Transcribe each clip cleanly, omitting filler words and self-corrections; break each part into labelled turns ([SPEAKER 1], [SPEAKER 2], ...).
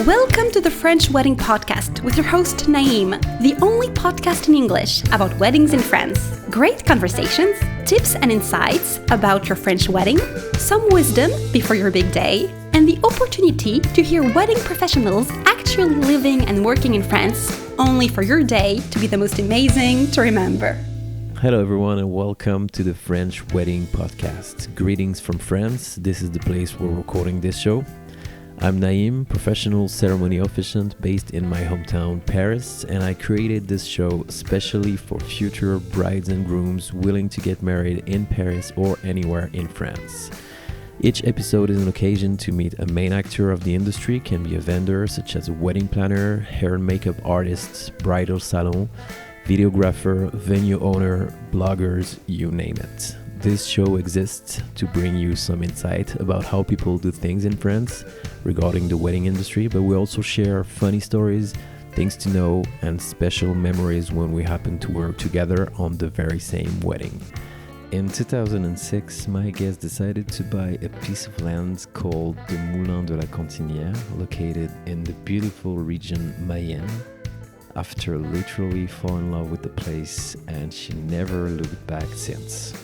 [SPEAKER 1] Welcome to the French Wedding Podcast with your host Naïm, the only podcast in English about weddings in France. Great conversations, tips and insights about your French wedding, some wisdom before your big day, and the opportunity to hear wedding professionals actually living and working in France, only for your day to be the most amazing to remember.
[SPEAKER 2] Hello everyone and welcome to the French Wedding Podcast. Greetings from France. This is the place where we're recording this show. I'm Naïm, professional ceremony officiant based in my hometown Paris, and I created this show especially for future brides and grooms willing to get married in Paris or anywhere in France. Each episode is an occasion to meet a main actor of the industry, can be a vendor such as a wedding planner, hair and makeup artist, bridal salon, videographer, venue owner, bloggers, you name it. This show exists to bring you some insight about how people do things in France regarding the wedding industry, but we also share funny stories, things to know, and special memories when we happen to work together on the very same wedding. In 2006, my guest decided to buy a piece of land called the Moulin de la Quentinière, located in the beautiful region Mayenne, after literally falling in love with the place, and she never looked back since.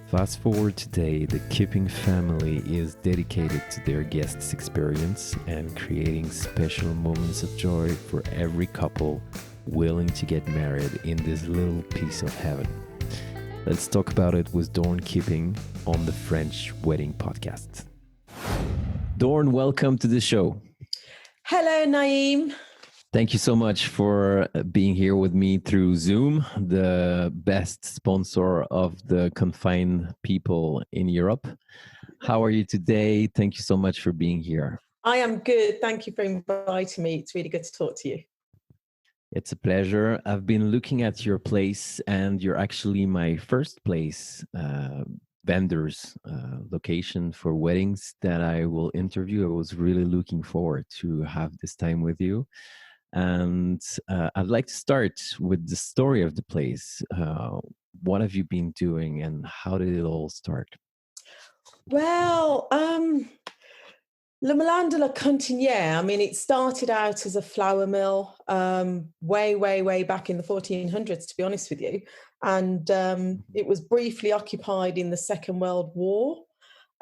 [SPEAKER 2] Fast forward today, the Kipping family is dedicated to their guests' experience and creating special moments of joy for every couple willing to get married in this little piece of heaven. Let's talk about it with Dorn Kipping on the French Wedding Podcast. Dorn, welcome to the show.
[SPEAKER 3] Hello, Naïm.
[SPEAKER 2] Thank you so much for being here with me through Zoom, the best sponsor of the confined people in Europe. How are you today? Thank you so much for being here.
[SPEAKER 3] I am good. Thank you for inviting me. It's really good to talk to you.
[SPEAKER 2] It's a pleasure. I've been looking at your place, and you're actually my first place vendor's location for weddings that I will interview. I was really looking forward to have this time with you. And I'd like to start with the story of the place. What have you been doing and how did it all start?
[SPEAKER 3] Well, Le Moulin de la Quentinière, I mean, it started out as a flour mill way back in the 1400s, to be honest with you. And it was briefly occupied in the Second World War.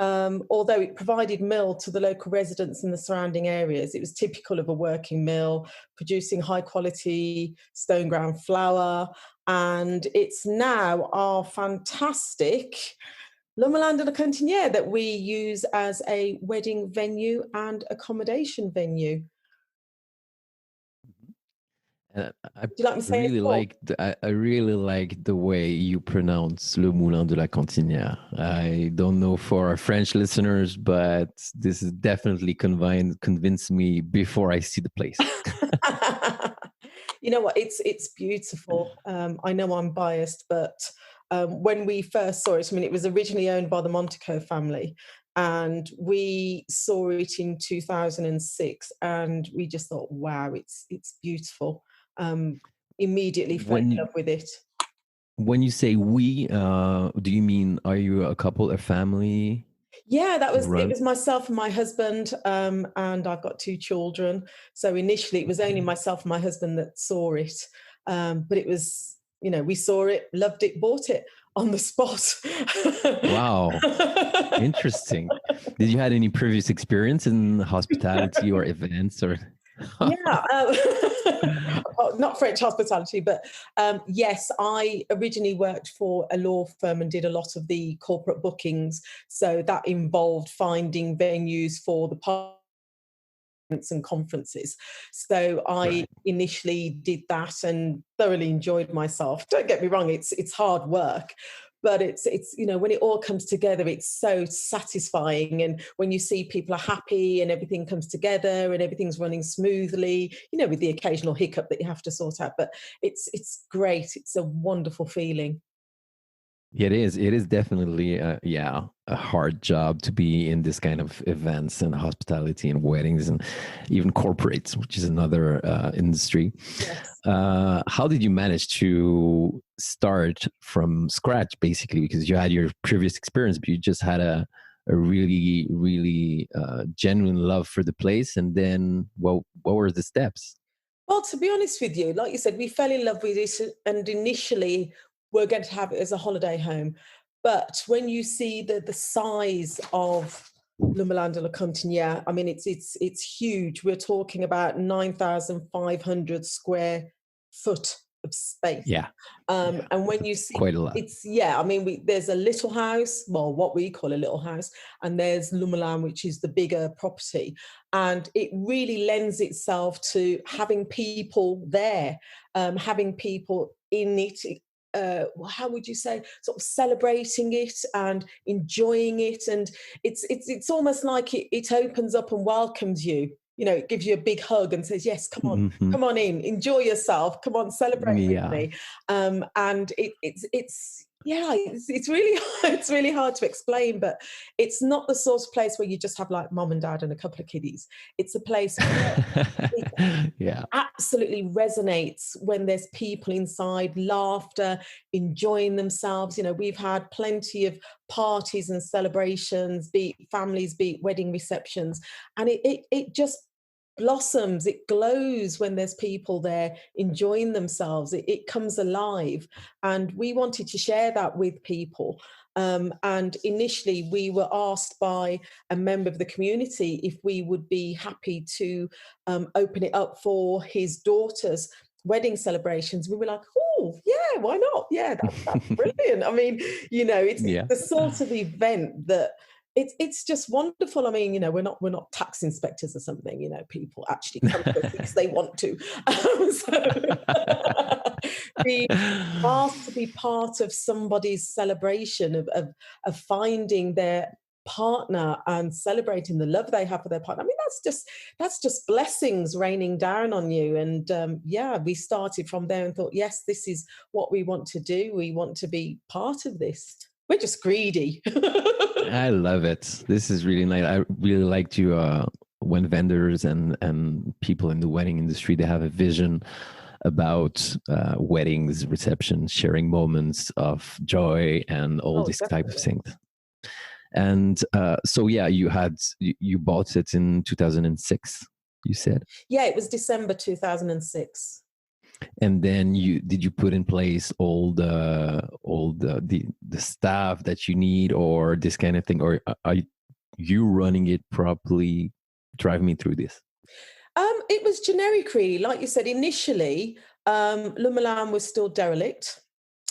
[SPEAKER 3] Although it provided mill to the local residents in the surrounding areas, it was typical of a working mill producing high quality stone ground flour. And it's now our fantastic Le Moulin de la Quentinière that we use as a wedding venue and accommodation venue. Would you like me to say
[SPEAKER 2] I really like the way you pronounce Le Moulin de la Quentinière. I don't know for our French listeners, but this is definitely convinced me before I see the place.
[SPEAKER 3] You know what? It's beautiful. I know I'm biased, but when we first saw it, I mean, it was originally owned by the Montecot family, and we saw it in 2006, and we just thought, wow, it's beautiful. Immediately fell in love with it.
[SPEAKER 2] When you say we, do you mean, are you a couple, a family?
[SPEAKER 3] Yeah, it was myself and my husband, and I've got 2 children. So initially it was only myself and my husband that saw it. But it was, we saw it, loved it, bought it on the spot.
[SPEAKER 2] Wow. Interesting. Did you had any previous experience in hospitality or events or?
[SPEAKER 3] Yeah, not French hospitality, but yes, I originally worked for a law firm and did a lot of the corporate bookings. So that involved finding venues for the parties and conferences. So I initially did that and thoroughly enjoyed myself. Don't get me wrong, it's hard work. But it's when it all comes together, it's so satisfying. And when you see people are happy and everything comes together and everything's running smoothly, with the occasional hiccup that you have to sort out. But it's great. It's a wonderful feeling.
[SPEAKER 2] It is. It is definitely, a hard job to be in this kind of events and hospitality and weddings and even corporates, which is another industry.
[SPEAKER 3] Yes.
[SPEAKER 2] How did you manage to start from scratch, basically? Because you had your previous experience, but you just had a a really, really genuine love for the place. And then what were the steps?
[SPEAKER 3] Well, to be honest with you, like you said, we fell in love with it, and initially we're going to have it as a holiday home. But when you see the size of Le Moulin de la Quentinière, I mean, it's huge. We're talking about 9,500 square foot of space.
[SPEAKER 2] Yeah.
[SPEAKER 3] And when you see
[SPEAKER 2] Quite a lot.
[SPEAKER 3] I mean, there's a little house, well, what we call a little house, and there's Le Moulin, which is the bigger property. And it really lends itself to having people there, having people in it. How would you say, sort of celebrating it and enjoying it, and it's almost like it opens up and welcomes you. You know, it gives you a big hug and says, "Yes, come on in, enjoy yourself, come on, celebrate with me." And it's really it's really hard to explain, but it's not the sort of place where you just have like mom and dad and a couple of kiddies. It's a place where it absolutely resonates when there's people inside, laughter, enjoying themselves. You know, we've had plenty of parties and celebrations, be it families, be it wedding receptions, and it just blossoms, it glows when there's people there enjoying themselves. It comes alive, and we wanted to share that with people. And initially we were asked by a member of the community if we would be happy to open it up for his daughter's wedding celebrations. We were like, oh yeah, why not? Yeah, that's brilliant. I mean, you know, it's the sort of event that it's just wonderful. I mean, you know, we're not tax inspectors or something. You know, people actually come to us because they want to. So being asked to be part of somebody's celebration of finding their partner and celebrating the love they have for their partner. I mean, that's just blessings raining down on you. And we started from there and thought, yes, this is what we want to do. We want to be part of this. We're just greedy.
[SPEAKER 2] I love it. This is really nice. I really like to when vendors and people in the wedding industry, they have a vision about weddings, receptions, sharing moments of joy and all this type of things. And so you bought it in 2006, you said?
[SPEAKER 3] Yeah, it was December 2006.
[SPEAKER 2] And then did you put in place all the staff that you need, or this kind of thing, or are you running it properly? Drive me through this.
[SPEAKER 3] It was generic, really. Like you said, initially, Le Moulin was still derelict.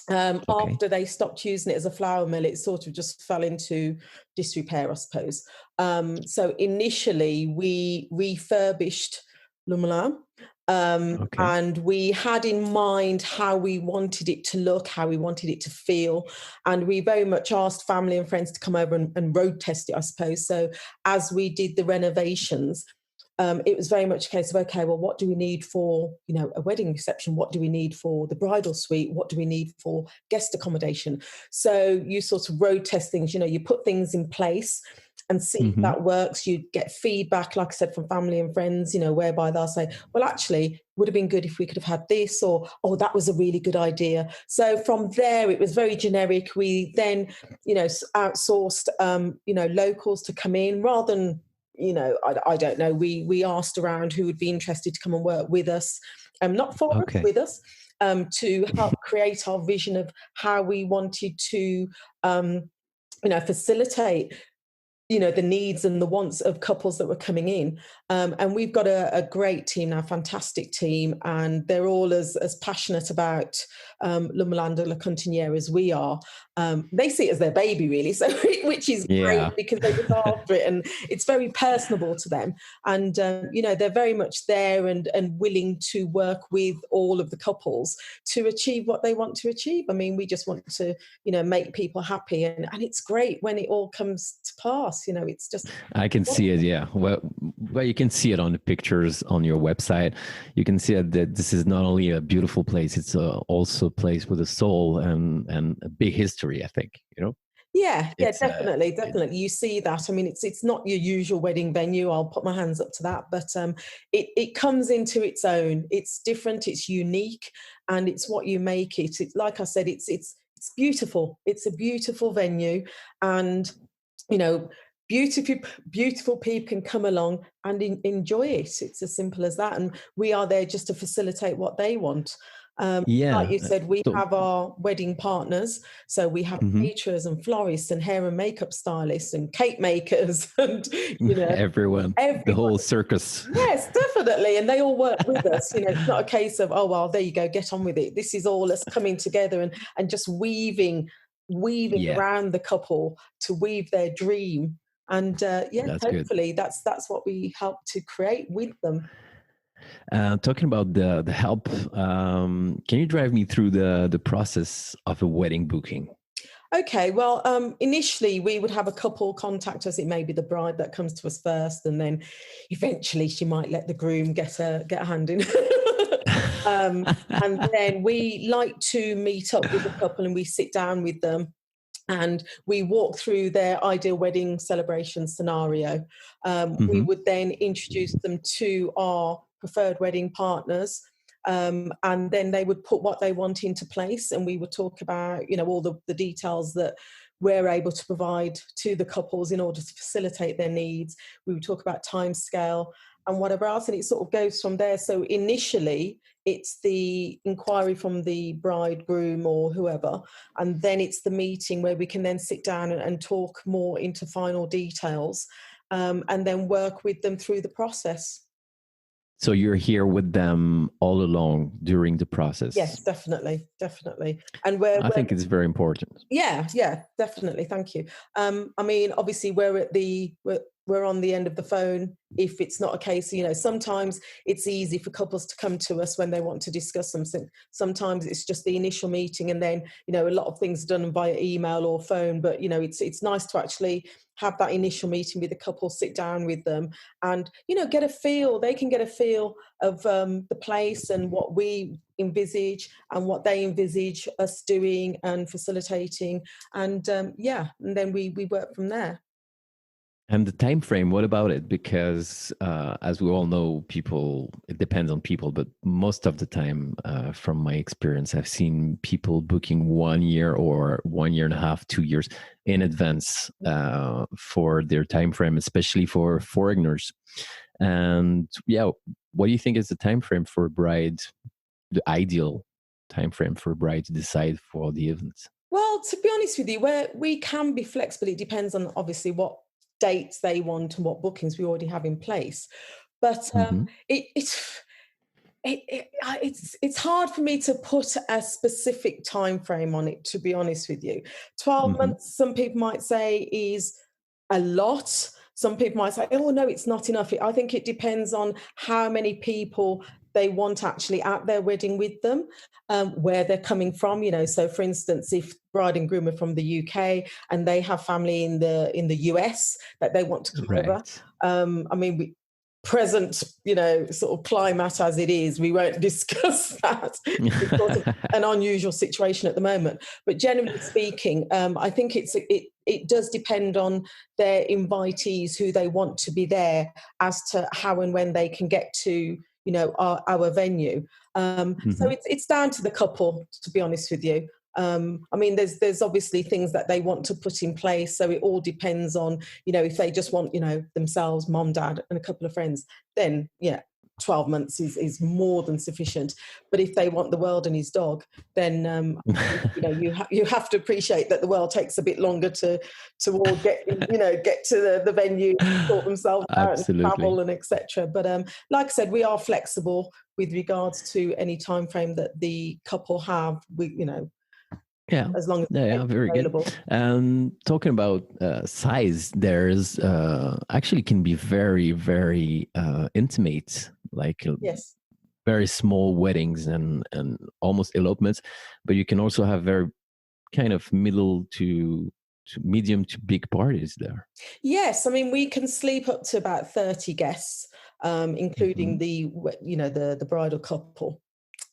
[SPEAKER 3] After they stopped using it as a flour mill, it sort of just fell into disrepair, I suppose. So initially, we refurbished Le Moulin. And we had in mind how we wanted it to look, how we wanted it to feel. And we very much asked family and friends to come over and road test it, I suppose. So as we did the renovations, it was very much a case of, okay, well, what do we need for, you know, a wedding reception? What do we need for the bridal suite? What do we need for guest accommodation? So you sort of road test things, you know, you put things in place and see if that works. You get feedback, like I said, from family and friends, you know, whereby they'll say, well, actually, would have been good if we could have had this, or, oh, that was a really good idea. So from there, it was very generic. We then, you know, outsourced, you know, locals to come in rather than, you know, I don't know. We asked around who would be interested to come and work with us, not for us, with us, to help create our vision of how we wanted to, you know, facilitate, you know, the needs and the wants of couples that were coming in. And we've got a great team now, fantastic team, and they're all as passionate about Le Moulin de la Quentinière as we are. They see it as their baby, really, so which is great because they look after it, and it's very personable to them. And you know, they're very much there and willing to work with all of the couples to achieve what they want to achieve. I mean, we just want to, you know, make people happy, and it's great when it all comes to pass. You know, it's just,
[SPEAKER 2] I can see it. Yeah, well, you can see it on the pictures on your website. You can see that this is not only a beautiful place; it's also a place with a soul and a big history, I think, you know?
[SPEAKER 3] Yeah, definitely. You see that. I mean, it's not your usual wedding venue. I'll put my hands up to that. But it comes into its own. It's different. It's unique, and it's what you make it. It's like I said. It's beautiful. It's a beautiful venue, and you know, beautiful people can come along and enjoy it. It's as simple as that. And we are there just to facilitate what they want. Like you said, we have our wedding partners. So we have caterers and florists and hair and makeup stylists and cake makers and,
[SPEAKER 2] everyone, the whole circus.
[SPEAKER 3] Yes, definitely. And they all work with us. It's not a case of, oh, well, there you go, get on with it. This is all us coming together and just weaving around the couple to weave their dream. And
[SPEAKER 2] that's
[SPEAKER 3] hopefully
[SPEAKER 2] good.
[SPEAKER 3] That's what we help to create with them.
[SPEAKER 2] Talking about the help, can you drive me through the process of a wedding booking?
[SPEAKER 3] Okay, well, initially we would have a couple contact us. It may be the bride that comes to us first, and then eventually she might let the groom get a hand in. And then we like to meet up with the couple and we sit down with them and we walk through their ideal wedding celebration scenario. We would then introduce them to our preferred wedding partners. And then they would put what they want into place, and we would talk about, all the details that we're able to provide to the couples in order to facilitate their needs. We would talk about timescale and whatever else, and it sort of goes from there. So initially, it's the inquiry from the bridegroom or whoever, and then it's the meeting where we can then sit down and talk more into final details, and then work with them through the process.
[SPEAKER 2] So you're here with them all along during the process?
[SPEAKER 3] Yes, definitely. And
[SPEAKER 2] I think it's very important.
[SPEAKER 3] Yeah, definitely. Thank you. Obviously we're on the end of the phone. If it's not a case, sometimes it's easy for couples to come to us when they want to discuss something. Sometimes it's just the initial meeting, and then, a lot of things are done via email or phone. But, it's nice to actually have that initial meeting with the couple, sit down with them and, get a feel. They can get a feel of the place and what we envisage and what they envisage us doing and facilitating. And, and then we work from there.
[SPEAKER 2] And the time frame, what about it? Because as we all know, it depends on people, but most of the time, from my experience, I've seen people booking 1 year or 1.5 years, 2 years in advance for their time frame, especially for foreigners. And what do you think is the time frame for a bride, the ideal time frame for a bride to decide for the event?
[SPEAKER 3] Well, to be honest with you, we can be flexible. It depends on obviously what dates they want and what bookings we already have in place, but it's hard for me to put a specific time frame on it, to be honest with you. 12 months, some people might say, is a lot. Some people might say, oh no, it's not enough. I think it depends on how many people they want actually at their wedding with them, where they're coming from. So for instance, if bride and groom are from the UK and they have family in the US that they want to come over, present, sort of climate as it is, we won't discuss that because of an unusual situation at the moment. But generally speaking, I think it does depend on their invitees, who they want to be there, as to how and when they can get to our venue. So it's down to the couple, to be honest with you. There's obviously things that they want to put in place. So it all depends on, if they just want, themselves, mom, dad, and a couple of friends, then 12 months is more than sufficient. But if they want the world and his dog, then you have to appreciate that the world takes a bit longer to all get to the venue, sort themselves out and travel and etc. But like I said, we are flexible with regards to any time frame that the couple have. As long as
[SPEAKER 2] very
[SPEAKER 3] available.
[SPEAKER 2] Good. Talking about size, there's actually can be very, very intimate, like very small weddings and almost elopements, but you can also have very kind of middle to medium to big parties there.
[SPEAKER 3] Yes, we can sleep up to about 30 guests, including the bridal couple.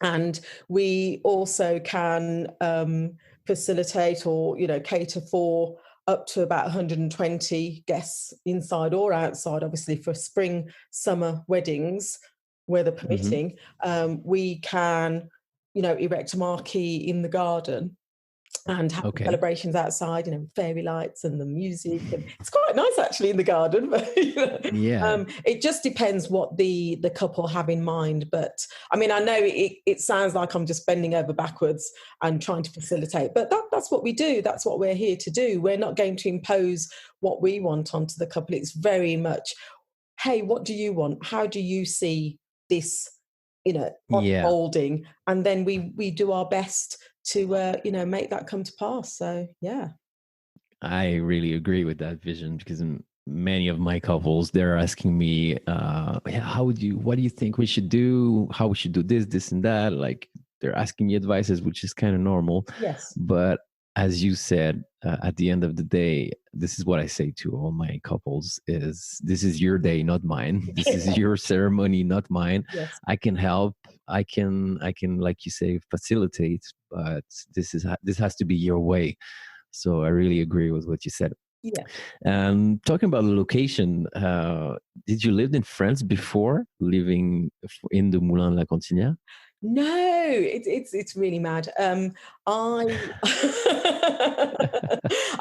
[SPEAKER 3] And we also can facilitate or, cater for up to about 120 guests inside or outside, obviously for spring, summer weddings, weather permitting. We can, erect a marquee in the garden and have
[SPEAKER 2] Okay.
[SPEAKER 3] celebrations outside, fairy lights and the music. And it's quite nice actually in the garden. But,
[SPEAKER 2] Yeah.
[SPEAKER 3] it just depends what the couple have in mind. But I mean, I know it sounds like I'm just bending over backwards and trying to facilitate, but that's what we do. That's what we're here to do. We're not going to impose what we want onto the couple. It's very much, hey, what do you want? How do you see this,
[SPEAKER 2] Yeah.
[SPEAKER 3] unfolding? And then we do our best to make that come to pass. So yeah.
[SPEAKER 2] I really agree with that vision because many of my couples, they're asking me, what do you think we should do? How we should do this and that? Like they're asking me advices, which is kind of normal.
[SPEAKER 3] Yes.
[SPEAKER 2] But as you said, at the end of the day, this is what I say to all my couples is this is your day, not mine. This is your ceremony, not mine.
[SPEAKER 3] Yes.
[SPEAKER 2] I can help. I can, like you say, facilitate, but this has to be your way. So I really agree with what you said.
[SPEAKER 3] Yeah.
[SPEAKER 2] And talking about the location, did you live in France before living in the Moulin La Quentinière?
[SPEAKER 3] No, it's really mad. I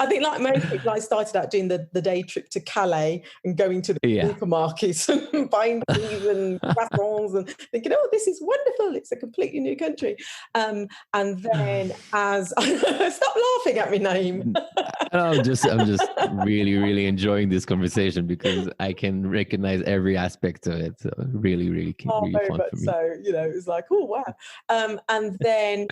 [SPEAKER 3] think like most people, I started out doing the day trip to Calais and going to the supermarkets and buying things and croissants and thinking, oh, this is wonderful. It's a completely new country. And then as stop laughing at me, Naeem.
[SPEAKER 2] I'm just really, really enjoying this conversation because I can recognize every aspect of it. So really, really fun for me.
[SPEAKER 3] So, it was like, oh, wow. And then,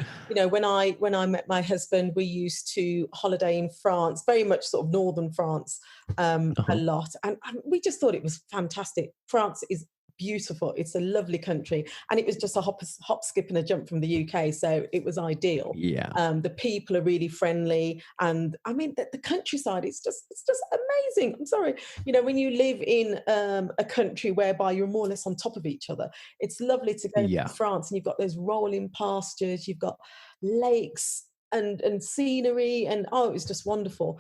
[SPEAKER 3] when I met my husband, we used to holiday in France, very much sort of northern France, a lot. And we just thought it was fantastic. France is beautiful. It's a lovely country. And it was just a hop, skip and a jump from the UK. So it was ideal.
[SPEAKER 2] Yeah.
[SPEAKER 3] The people are really friendly. And I mean, the countryside, it's just amazing. I'm sorry. When you live in a country whereby you're more or less on top of each other, it's lovely to go to France and you've got those rolling pastures, you've got lakes and scenery, and it was just wonderful.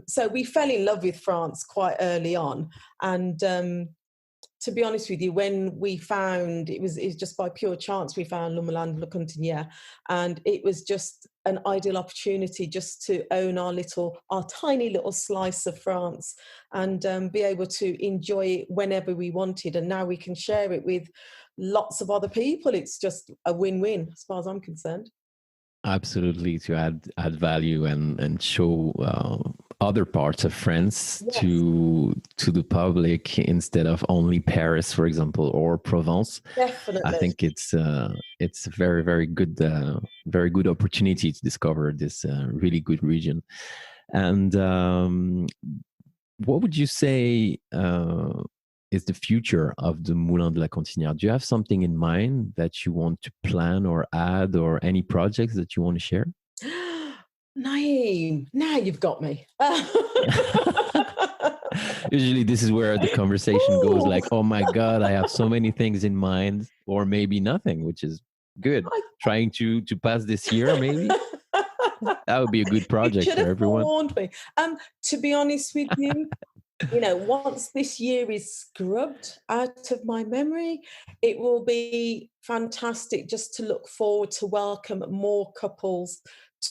[SPEAKER 3] So we fell in love with France quite early on. And to be honest with you, when we found, it was just by pure chance, we found Le Moulin de la Quentinière, and it was just an ideal opportunity just to own our tiny little slice of France and be able to enjoy it whenever we wanted. And now we can share it with lots of other people. It's just a win-win as far as I'm concerned.
[SPEAKER 2] Absolutely, to add value and show other parts of France to the public instead of only Paris, for example, or Provence.
[SPEAKER 3] Definitely,
[SPEAKER 2] I think it's a very, very good opportunity to discover this really good region. And what would you say is the future of the Moulin de la Quentinière? Do you have something in mind that you want to plan or add, or any projects that you want to share?
[SPEAKER 3] Naeem, now you've got me.
[SPEAKER 2] Usually this is where the conversation goes like, oh my God, I have so many things in mind, or maybe nothing, which is good. Trying to pass this year, maybe. That would be a good project for everyone.
[SPEAKER 3] Warned me. To be honest with you, once this year is scrubbed out of my memory, it will be fantastic just to look forward to welcome more couples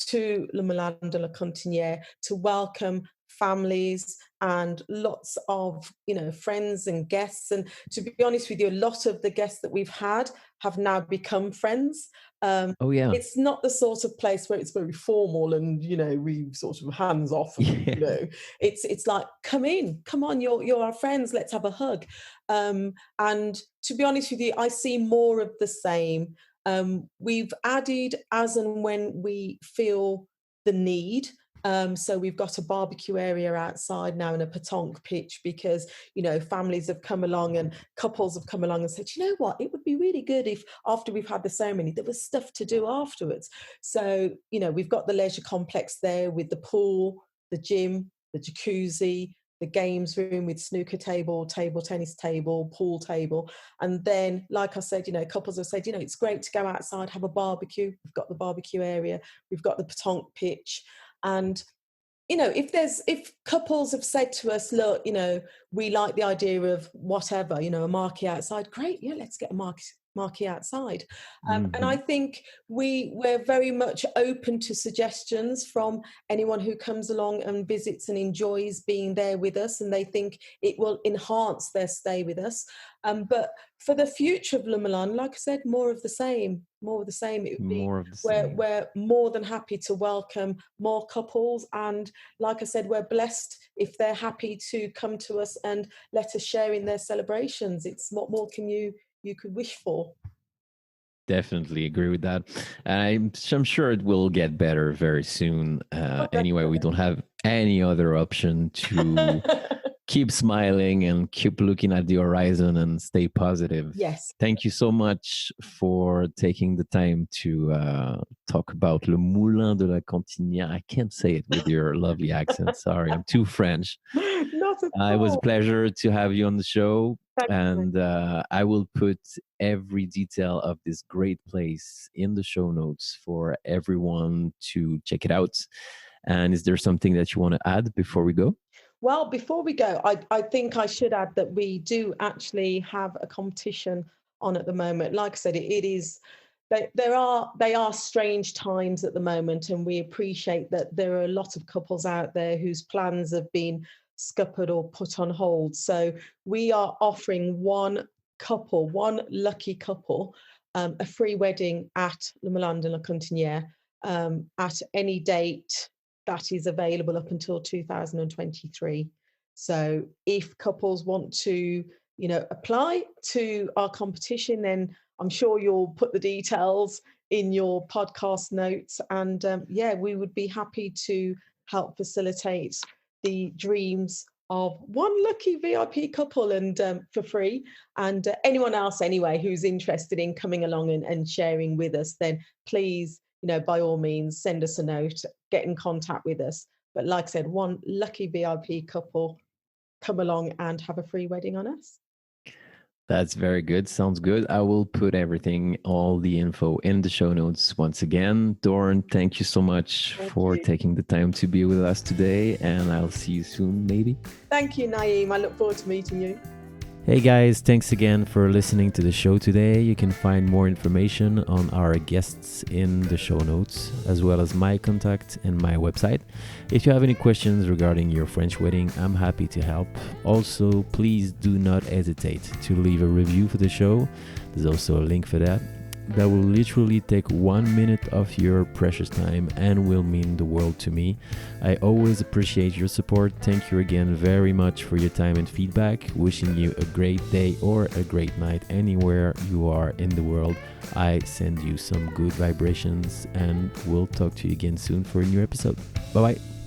[SPEAKER 3] to Le Moulin de la Quentinière, to welcome families and lots of friends and guests. And to be honest with you, a lot of the guests that we've had have now become friends. It's not the sort of place where it's very formal and we sort of hands off. It's like, come on, you're our friends, let's have a hug. And to be honest with you, I see more of the same. We've added as and when we feel the need. So we've got a barbecue area outside now and a pétanque pitch because, families have come along and couples have come along and said, you know what, it would be really good if after we've had the ceremony, there was stuff to do afterwards. So, we've got the leisure complex there with the pool, the gym, the jacuzzi, the games room with snooker table, table tennis table, pool table. And then, like I said, couples have said, it's great to go outside, have a barbecue. We've got the barbecue area. We've got the pétanque pitch. And, if couples have said to us, look, we like the idea of whatever, a marquee outside. Great, yeah, let's get a marquee outside. And I think we're very much open to suggestions from anyone who comes along and visits and enjoys being there with us, and they think it will enhance their stay with us. But for the future of Le Moulin, like I said, more of the same. It would be we're more than happy to welcome more couples, and like I said, we're blessed if they're happy to come to us and let us share in their celebrations. It's what more can you could wish for.
[SPEAKER 2] Definitely agree with that. I'm sure it will get better very soon. Anyway, we don't have any other option to keep smiling and keep looking at the horizon and stay positive.
[SPEAKER 3] Yes.
[SPEAKER 2] Thank you so much for taking the time to talk about Le Moulin de la Quentinière. I can't say it with your lovely accent. Sorry, I'm too French.
[SPEAKER 3] Not at all.
[SPEAKER 2] It was a pleasure to have you on the show.
[SPEAKER 3] Thank
[SPEAKER 2] you. I will put every detail of this great place in the show notes for everyone to check it out. And is there something that you want to add before we go?
[SPEAKER 3] Well, before we go, I think I should add that we do actually have a competition on at the moment. Like I said, they are strange times at the moment, and we appreciate that there are a lot of couples out there whose plans have been scuppered or put on hold. So we are offering one lucky couple, a free wedding at Le Moulin de la Quentinière at any date that is available up until 2023. So if couples want to, apply to our competition, then I'm sure you'll put the details in your podcast notes. And we would be happy to help facilitate the dreams of one lucky VIP couple and for free. And anyone else anyway who's interested in coming along and sharing with us, then please, by all means, send us a note, get in contact with us. But like I said, one lucky VIP couple come along and have a free wedding on us.
[SPEAKER 2] That's very good. Sounds good. I will put all the info in the show notes once again. Dorn, thank you so much for taking the time to be with us today, and I'll see you soon, maybe.
[SPEAKER 3] Thank you, Naeem. I look forward to meeting you.
[SPEAKER 2] Hey guys, thanks again for listening to the show today. You can find more information on our guests in the show notes, as well as my contact and my website. If you have any questions regarding your French wedding, I'm happy to help. Also, please do not hesitate to leave a review for the show. There's also a link for that. That will literally take 1 minute of your precious time and will mean the world to me. I always appreciate your support. Thank you again very much for your time and feedback. Wishing you a great day or a great night anywhere you are in the world. I send you some good vibrations, and we'll talk to you again soon for a new episode. Bye bye.